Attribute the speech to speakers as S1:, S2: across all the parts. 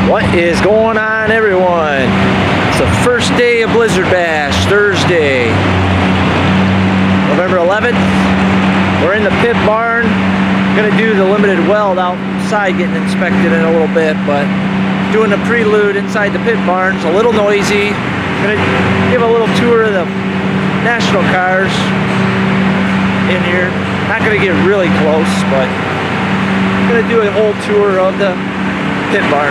S1: What is going on, everyone? It's the first day of Blizzard Bash, Thursday, November 11th. We're in the pit barn. Gonna do the limited weld outside, getting inspected in a little bit, but doing the prelude inside the pit barn. It's a little noisy. Gonna give a little tour of the national cars in here. Not gonna get really close, but gonna do a whole tour of the pit barn.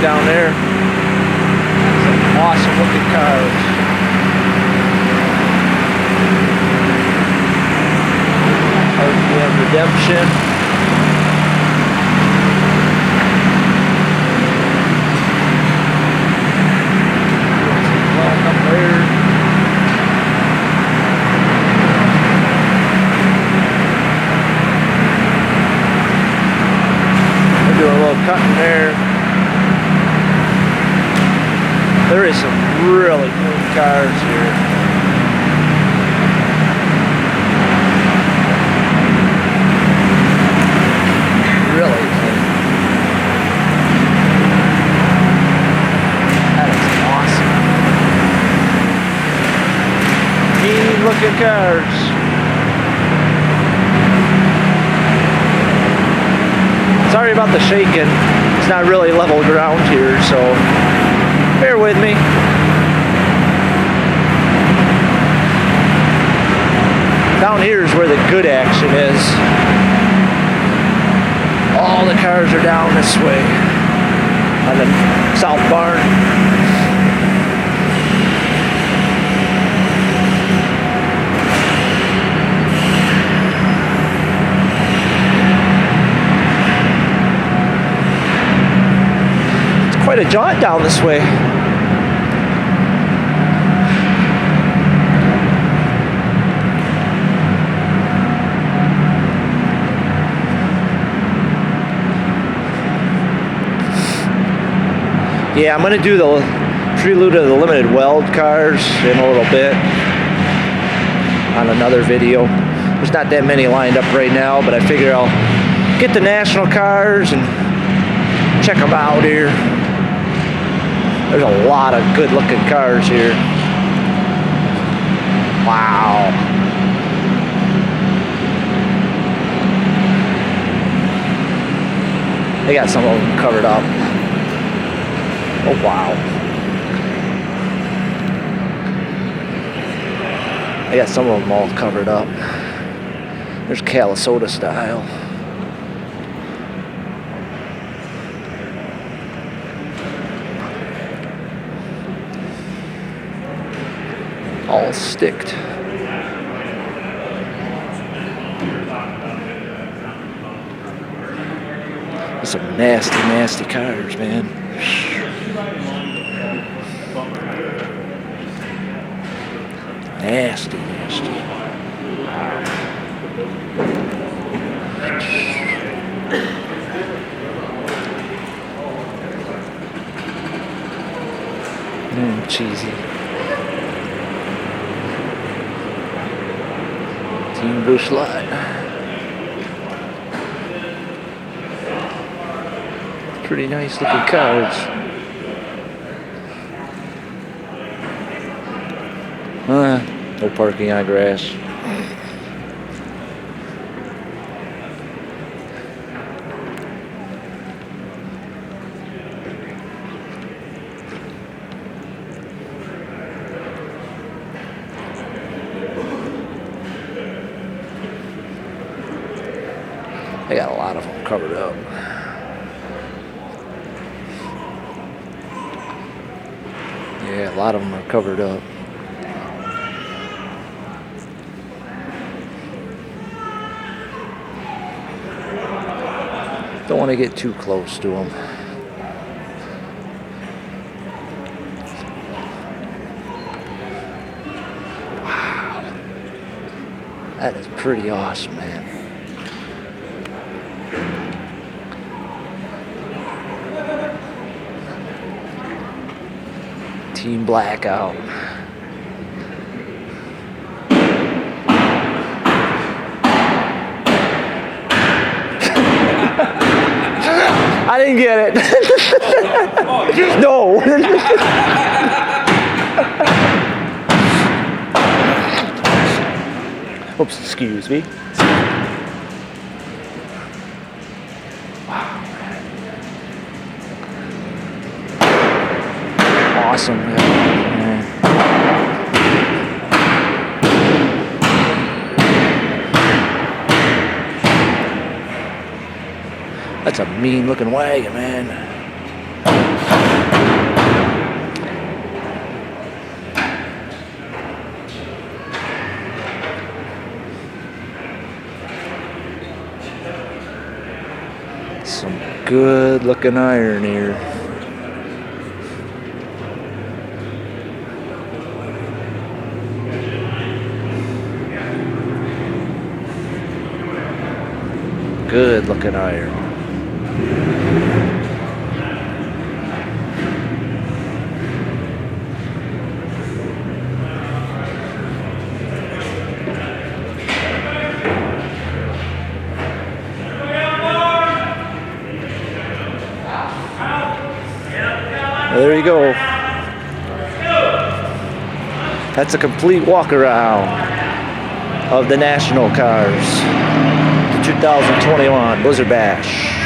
S1: Down there, some awesome looking cars. RPM Redemption. Up there. We're doing a little cutting there. There is some really cool cars here. Really cool. That is awesome. Neat looking cars. Sorry about the shaking. It's not really level ground here, so bear with me. Down here is where the good action is. All the cars are down this way on the south barn. It's quite a jaunt down this way. Yeah, I'm going to do the prelude of the limited weld cars in a little bit on another video. There's not that many lined up right now, but I figure I'll get the national cars and check them out here. There's a lot of good looking cars here. Wow. They got some of them covered up. Oh, wow. I got some of them all covered up. There's Calisota style. All sticked. Some nasty, nasty cars, man. Nasty, nasty. Cheesy. Team Busch Light. Pretty nice looking cars. No parking on grass. I got a lot of them covered up. Yeah, a lot of them are covered up. Don't want to get too close to them. Wow. That is pretty awesome, man. Team Blackout. I didn't get it. No. Oops, excuse me. Wow. Awesome. Yeah. That's a mean looking wagon, man. Some good looking iron here. Good looking iron. There you go. That's a complete walk around of the national cars. The 2021 Blizzard Bash.